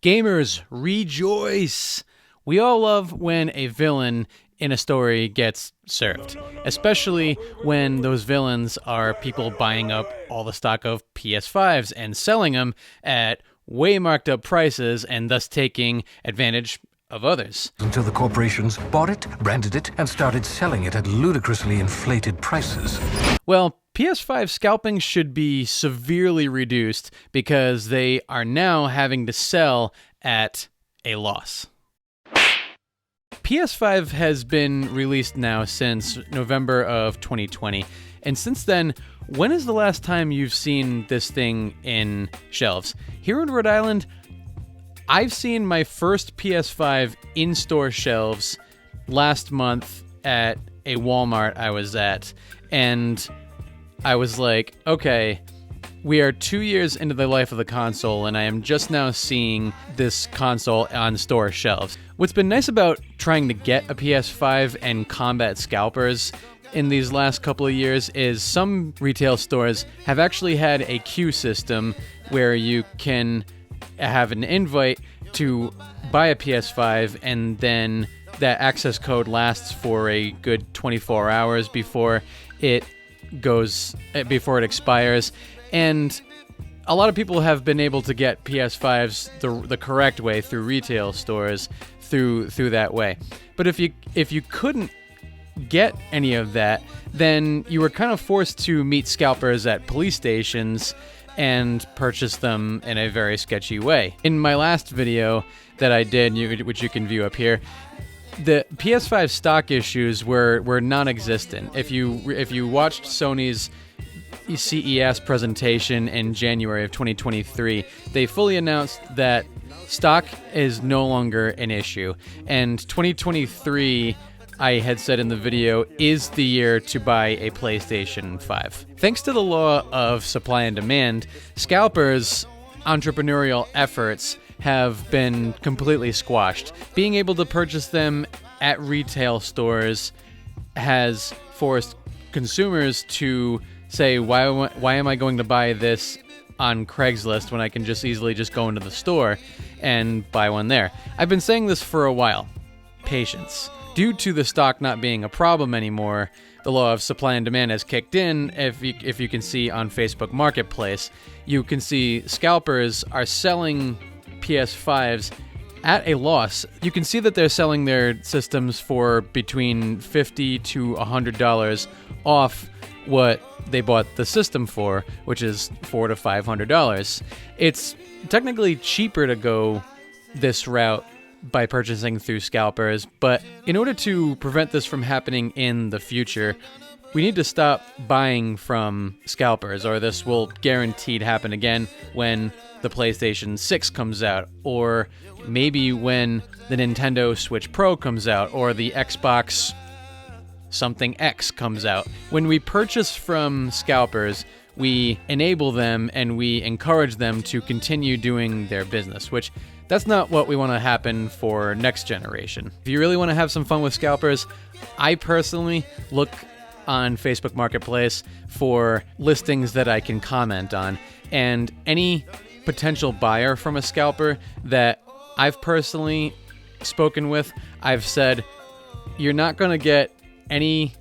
Gamers, rejoice! We all love when a villain in a story gets served, especially when those villains are people buying up all the stock of PS5s and selling them at way marked up prices and thus taking advantage of others. Until the corporations bought it, branded it, and started selling it at ludicrously inflated prices. Well, PS5 scalping should be severely reduced because they are now having to sell at a loss. PS5 has been released now since November of 2020, and since then, when is the last time you've seen this thing in shelves? Here in Rhode Island, I've seen my first PS5 in-store shelves last month at a Walmart I was at, and I was like, okay, we are 2 years into the life of the console, and I am just now seeing this console on store shelves. What's been nice about trying to get a PS5 and combat scalpers in these last couple of years is some retail stores have actually had a queue system where you can have an invite to buy a PS5, and then that access code lasts for a good 24 hours before it expires. And a lot of people have been able to get PS5s the correct way through retail stores through that way. But if you couldn't get any of that, then you were kind of forced to meet scalpers at police stations and purchase them in a very sketchy way. In my last video that I did, which you can view up here, the PS5 stock issues were non-existent. If you watched Sony's CES presentation in January of 2023, they fully announced that stock is no longer an issue. And 2023, I had said in the video, is the year to buy a PlayStation 5. Thanks to the law of supply and demand, scalpers' entrepreneurial efforts have been completely squashed. Being able to purchase them at retail stores has forced consumers to say, why am I going to buy this on Craigslist when I can just easily just go into the store and buy one there? I've been saying this for a while. Patience. Due to the stock not being a problem anymore, the law of supply and demand has kicked in. If you can see on Facebook Marketplace, you can see scalpers are selling PS5s at a loss. You can see that they're selling their systems for between $50 to $100 off what they bought the system for, which is $400 to $500. It's technically cheaper to go this route by purchasing through scalpers, but in order to prevent this from happening in the future, we need to stop buying from scalpers, or this will guaranteed happen again when the PlayStation 6 comes out, or maybe when the Nintendo Switch Pro comes out, or the Xbox something X comes out. When we purchase from scalpers, we enable them and we encourage them to continue doing their business, which that's not what we want to happen for next generation. If you really want to have some fun with scalpers, I personally look on Facebook Marketplace for listings that I can comment on, and any potential buyer from a scalper that I've personally spoken with, I've said, you're not going to get any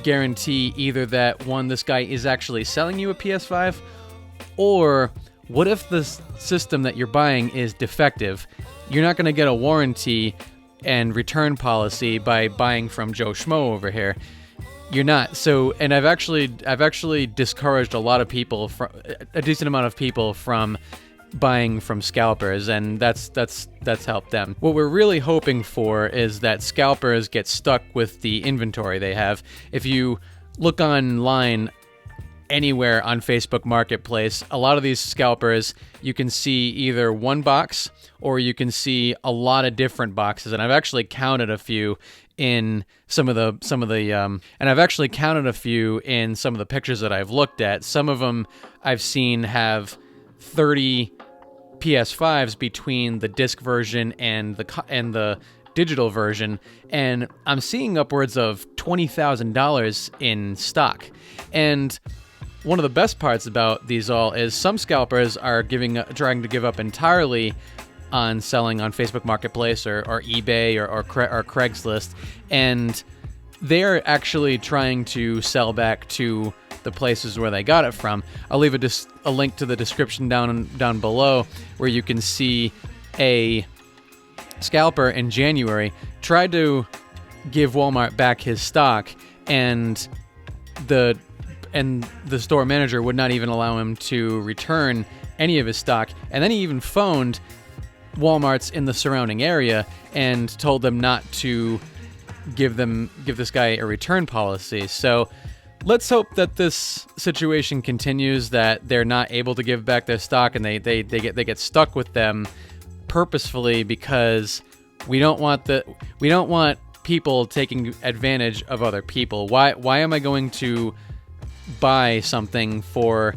guarantee either that, one, this guy is actually selling you a PS5, or what if the system that you're buying is defective? You're not going to get a warranty and return policy by buying from Joe Schmo over here. You're not. So, and I've actually discouraged a lot of people, a decent amount of people, from buying from scalpers, and that's helped them. What we're really hoping for is that scalpers get stuck with the inventory they have. If you look online anywhere on Facebook Marketplace, a lot of these scalpers, you can see either one box or you can see a lot of different boxes, and I've actually counted a few in some of the pictures that I've looked at. Some of them I've seen have 30 PS5s between the disc version and the digital version, and I'm seeing upwards of $20,000 in stock. And one of the best parts about these all is some scalpers are trying to give up entirely on selling on Facebook Marketplace or eBay or Craigslist, and they're actually trying to sell back to the places where they got it from. I'll leave a link to the description down below where you can see a scalper in January tried to give Walmart back his stock, and the store manager would not even allow him to return any of his stock. And then he even phoned Walmarts in the surrounding area and told them not to give this guy a return policy. So let's hope that this situation continues, that they're not able to give back their stock and they get stuck with them purposefully, because we don't want people taking advantage of other people. Why am I going to buy something for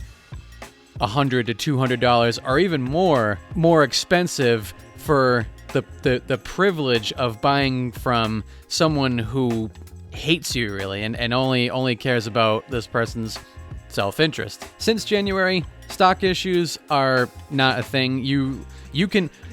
$100 to $200 or even more expensive for the privilege of buying from someone who hates you, really, and only cares about this person's self-interest? Since January, stock issues are not a thing.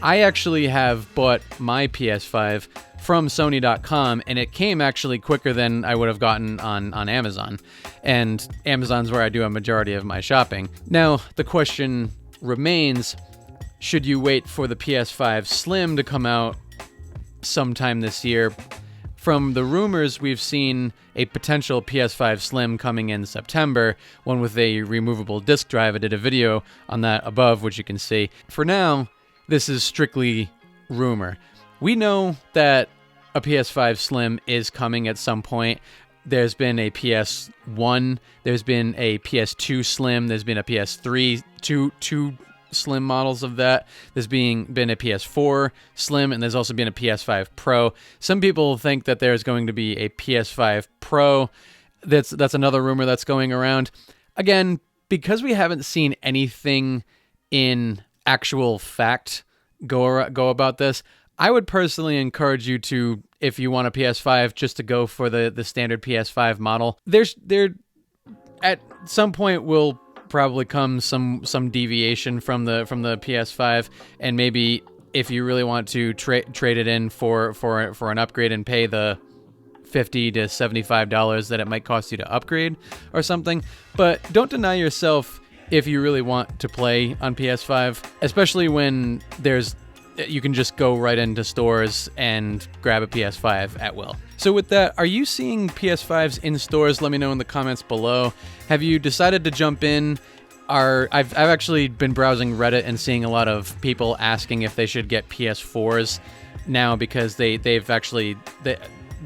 I actually have bought my PS5 from Sony.com, and it came actually quicker than I would have gotten on Amazon. And Amazon's where I do a majority of my shopping. Now, the question remains, should you wait for the PS5 Slim to come out sometime this year? From the rumors, we've seen a potential PS5 Slim coming in September, one with a removable disk drive. I did a video on that above, which you can see. For now, this is strictly rumor. We know that a PS5 Slim is coming at some point. There's been a PS1, there's been a PS2 Slim, there's been a PS3, two Slim models of that. There's been a PS4 Slim, and there's also been a PS5 Pro. Some people think that there's going to be a PS5 Pro. That's another rumor that's going around. Again, because we haven't seen anything in actual fact go about this, I would personally encourage you to, if you want a PS5, just to go for the standard PS5 model. There at some point will probably come some deviation from the PS5, and maybe if you really want to trade it in for an upgrade and pay the $50 to $75 that it might cost you to upgrade or something. But don't deny yourself if you really want to play on PS5, especially when you can just go right into stores and grab a PS5 at will. So with that, are you seeing PS5s in stores? Let me know in the comments below. Have you decided to jump in? I've actually been browsing Reddit and seeing a lot of people asking if they should get PS4s now, because they've actually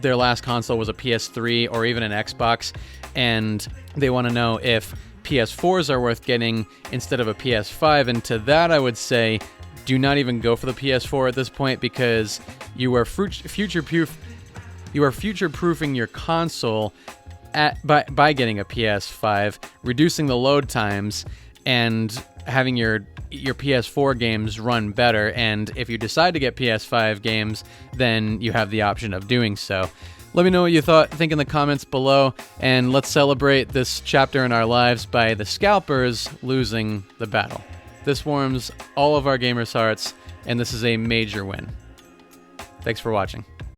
their last console was a PS3 or even an Xbox, and they want to know if PS4s are worth getting instead of a PS5. And to that, I would say, do not even go for the PS4 at this point, because you are future-proofing your console by getting a PS5, reducing the load times, and having your PS4 games run better. And if you decide to get PS5 games, then you have the option of doing so. Let me know what you think in the comments below, and let's celebrate this chapter in our lives by the Scalpers losing the battle. This warms all of our gamers' hearts, and this is a major win. Thanks for watching.